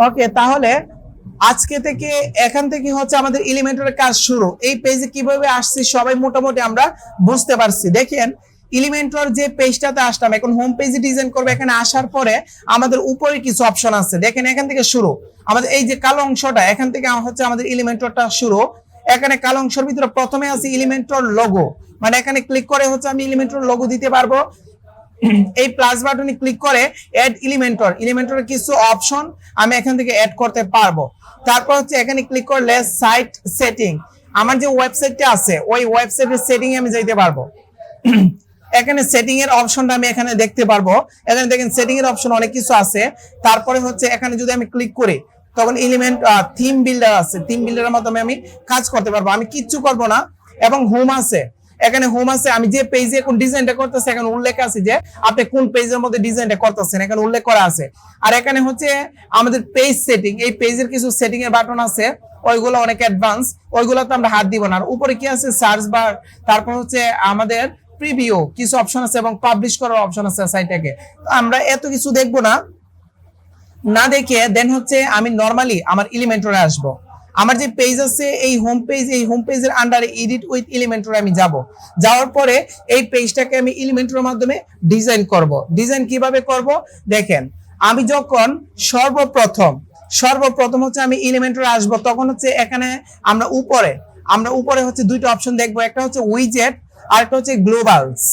ওকে, তাহলে আজকে থেকে এখান থেকে হচ্ছে আমাদের এলিমেন্টরের কাজ শুরু। এই পেজে কিভাবে আসছি সবাই মোটামুটি আমরা বুঝতে পারছি। দেখেন এলিমেন্টর যে পেজটাতে আসলাম, এখন হোম পেজে ডিজাইন করবে। এখানে আসার পরে আমাদের উপরে কিছু অপশন আছে, দেখেন এখান থেকে শুরু। আমাদের এই যে কালো অংশটা, এখান থেকে হচ্ছে আমাদের এলিমেন্টরটা শুরু। এখানে কালো অংশের ভিতরে প্রথমে আছে এলিমেন্টর লোগো, মানে এখানে ক্লিক করে হচ্ছে আমি এলিমেন্টর লোগো দিতে পারবো। এই প্লাস বাটনে ক্লিক করে অ্যাড এলিমেন্টরের কিছু অপশন আমি এখান থেকে অ্যাড করতে পারবো। তারপর হচ্ছে এখানে ক্লিক করলে সাইট সেটিং, আমার যে ওয়েবসাইটটা আছে ওই ওয়েবসাইটের সেটিং এ আমি যাইতে পারবো। এখানে সেটিং এর অপশনটা আমি এখানে দেখতে পারবো। এখানে দেখেন সেটিং এর অপশন অনেক কিছু আছে। তারপরে হচ্ছে এখানে যদি আমি ক্লিক করি তখন এলিমেন্ট থিম বিল্ডার আছে, থিম বিল্ডারের মাধ্যমে আমি কাজ করতে পারবো। আমি কিচ্ছু করব না। এবং হোম আছে, এখানে হোম আছে। আমি যে পেজে কোন ডিজাইনটা করতেছি এখানে উল্লেখ আছে যে আপনি কোন পেজের মধ্যে ডিজাইনটা করতেছেন, এখানে উল্লেখ করা আছে। আর এখানে হচ্ছে আমাদের পেজ সেটিং, এই পেজের কিছু সেটিং এর বাটন আছে, ওইগুলো অনেক অ্যাডভান্স, ওইগুলোতে আমরা হাত দিব না। আর উপরে কি আছে সার্চ বার, তারপর হচ্ছে আমাদের প্রিভিউ কিছু অপশন আছে এবং পাবলিশ করার অপশন আছে সাইটটাকে। আমরা এত কিছু দেখবো না, না দেখে দেন হচ্ছে আমি নরমালি আমার এলিমেন্টরে আসবো। আমার যে পেজ আছে এই হোম পেজ, এই হোম পেজের আন্ডারে এডিট উইথ এলিমেন্টরে আমি যাব। যাওয়ার পরে এই পেজটাকে আমি এলিমেন্টরের মাধ্যমে ডিজাইন করব। ডিজাইন কিভাবে করব দেখেন, আমি যখন সর্বপ্রথম হচ্ছে আমি এলিমেন্টরে আসব, তখন হচ্ছে এখানে আমরা উপরে হচ্ছে দুইটা অপশন দেখবো, একটা হচ্ছে উইজেট আর একটা হচ্ছে গ্লোবালস।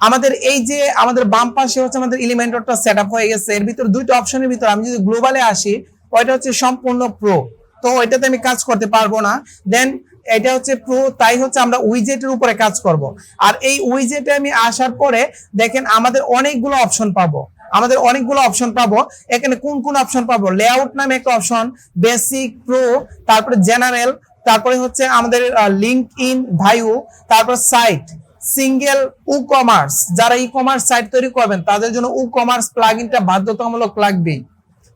আমাদের এই যে আমাদের বাম পাশে হচ্ছে আমাদের এলিমেন্টরটা সেটআপ হয়ে গেছে। এর ভিতর দুইটা অপশনের ভিতর আমি যদি গ্লোবালে আসি, ওইটা হচ্ছে সম্পূর্ণ প্রো, তো ওইটাতে আমি কাজ করতে পারবো না। দেন এটা হচ্ছে প্রো, তাই হচ্ছে আমরা উইজেটের উপরে কাজ করব। আর এই উইজেটে আমি আসার পরে দেখেন আমাদের অনেকগুলো অপশন পাবো। এখানে কোন কোন অপশন পাবো? লেআউট নামে একটা অপশন, বেসিক, প্রো, তারপরে জেনারেল, তারপরে হচ্ছে আমাদের লিঙ্ক ইন ভাইউ, তারপর সাইট, সিঙ্গেল, ই কমার্স। যারা ই কমার্স সাইট তৈরি করবেন তাদের জন্য ই কমার্স প্লাগইনটা বাধ্যতামূলক লাগবেই।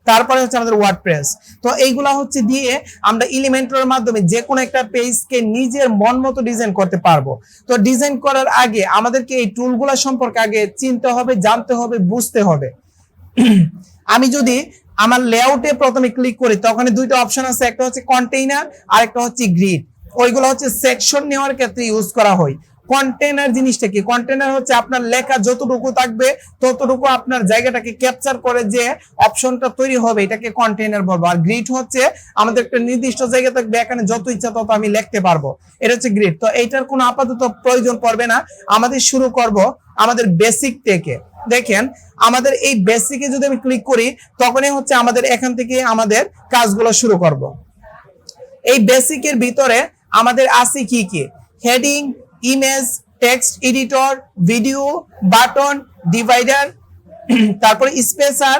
তারপরে হচ্ছে আমাদের ওয়ার্ডপ্রেস। তো এইগুলা হচ্ছে দিয়ে আমরা এলিমেন্টরের মাধ্যমে যে কোনো একটা পেজকে নিজের মন মতো ডিজাইন করতে পারবো। তো ডিজাইন করার আগে আমাদেরকে এই টুলগুলা সম্পর্কে আগে চিনতে হবে, জানতে হবে, বুঝতে হবে। আমি যদি আমার লেআউটে প্রথমে ক্লিক করি তখন দুইটা অপশন আছে, একটা হচ্ছে কন্টেইনার আর একটা হচ্ছে গ্রিড। ওইগুলো হচ্ছে সেকশন নেওয়ার ক্ষেত্রে ইউজ করা হয়। কন্টেইনার জিনিসটা কি? কন্টেইনার হচ্ছে আপনার লেখা যতটুকু থাকবে ততটুকু আপনার জায়গাটাকে ক্যাপচার করে যে অপশনটা তৈরি হবে, এটাকে কন্টেইনার বলবো। আর গ্রিড হচ্ছে আমাদের একটা নির্দিষ্ট জায়গা থাকবে, এখানে যত ইচ্ছা তত আমি লিখতে পারবো, এটা হচ্ছে গ্রিড। তো এইটার কোনো আপাতত প্রয়োজন পড়বে না। আমাদের শুরু করব আমাদের বেসিক থেকে। দেখেন আমাদের এই বেসিকে যদি আমি ক্লিক করি তখনই হচ্ছে আমাদের এখান থেকে আমাদের কাজগুলো শুরু করব। এই বেসিকের ভিতরে আমাদের আছে কি কি? Heading, image, text editor, video, button, divider, তারপরে spacer,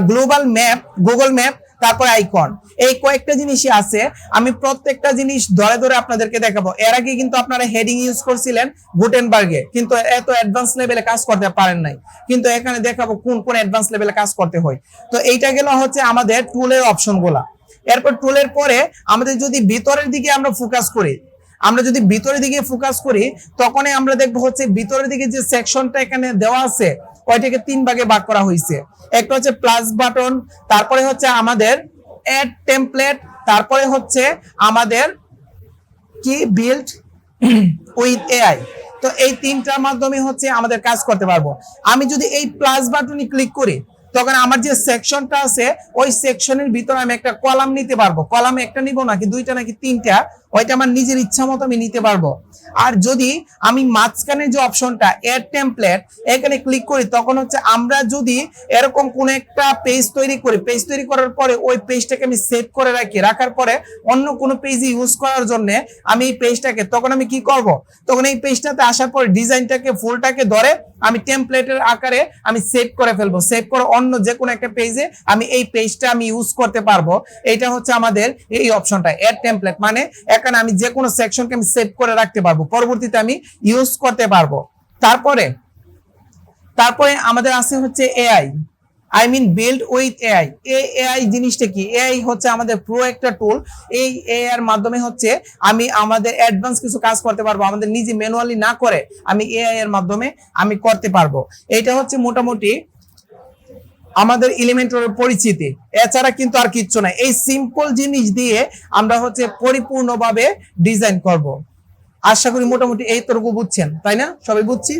global map, Google map, তারপর আইকন। এই কয়েকটা জিনিসই আছে। আমি প্রত্যেকটা জিনিস ধরে ধরে আপনাদেরকে দেখাবো। এর আগে কিন্তু আপনারা হেডিং ইউজ করছিলেন গুটেনবার্গে, কিন্তু এত অ্যাডভান্স লেভেলে কাজ করতে পারেন নাই। কিন্তু এখানে দেখাবো কোন কোন অ্যাডভান্স লেভেলে কাজ করতে হয়। তো এইটা গেল হচ্ছে আমাদের টুলের অপশনগুলা। এরপর টুলের পরে আমাদের যদি ভিতরের দিকে আমরা ফোকাস করি, তখনই আমরা দেখবো হচ্ছে ভিতরের দিকে যে সেকশনটা এখানে দেওয়া আছে ওইটাকে 3 ভাগে ভাগ করা হয়েছে। একটা হচ্ছে প্লাস বাটন, তারপরে হচ্ছে আমাদের অ্যাড টেমপ্লেট, তারপরে হচ্ছে আমাদের কি বিল্ড উইথ এআই। তো এই তিনটার মাধ্যমে হচ্ছে আমাদের কাজ করতে পারবো। আমি যদি এই প্লাস বাটনে ক্লিক করি তখন আমার যে সেকশনটা আছে ওই সেকশনের ভিতরে আমি একটা কলাম নিতে পারবো। কলামে একটা নিব নাকি দুইটা নাকি তিনটা, ওইটা আমার নিজের ইচ্ছা মতো আমি নিতে পারবো। আর যদি আমি মাঝখানে যে অপশনটা অ্যাড টেমপ্লেট এখানে ক্লিক করি তখন হচ্ছে আমরা যদি এরকম কোন একটা পেজ তৈরি করার পরে ওই পেজটাকে আমি সেভ করে রাখার পরে অন্য কোনো পেজে ইউজ করার জন্য আমি এই পেজটাকে, তখন আমি কি করব? তখন এই পেজটাতে আসার পরে ডিজাইনটাকে ফুলটাকে ধরে আমি টেমপ্লেটের আকারে আমি সেভ করে ফেলবো। সেভ করে অন্য যে কোনো একটা পেজে আমি এই পেজটা আমি ইউজ করতে পারবো। এটা হচ্ছে আমাদের এই অপশনটা অ্যাড টেমপ্লেট, মানে এখানে আমি যে কোনো সেকশনকে আমি সেভ করে রাখতে পারবো, পরবর্তীতে আমি ইউজ করতে পারবো। তারপরে আমাদের আছে হচ্ছে এআই, বিল্ড উইথ এআই। এই এআই জিনিসটা কি? এআই হচ্ছে আমাদের প্রো একটা টুল। এই এআই এর মাধ্যমে হচ্ছে আমি আমাদের অ্যাডভান্স কিছু কাজ করতে পারবো, আমাদের নিজে ম্যানুয়ালি না করে আমি এআই এর মাধ্যমে আমি করতে পারবো। এটা হচ্ছে মোটামুটি আমাদের এলিমেন্টরের পরিচিতি, এছাড়া কিন্তু আর কিচ্ছু নাই। এই সিম্পল জিনিস দিয়ে আমরা হচ্ছে পরিপূর্ণভাবে ডিজাইন করব। আশা করি মোটামুটি এইটুকু বুঝছেন, তাই না? সবাই বুঝছি।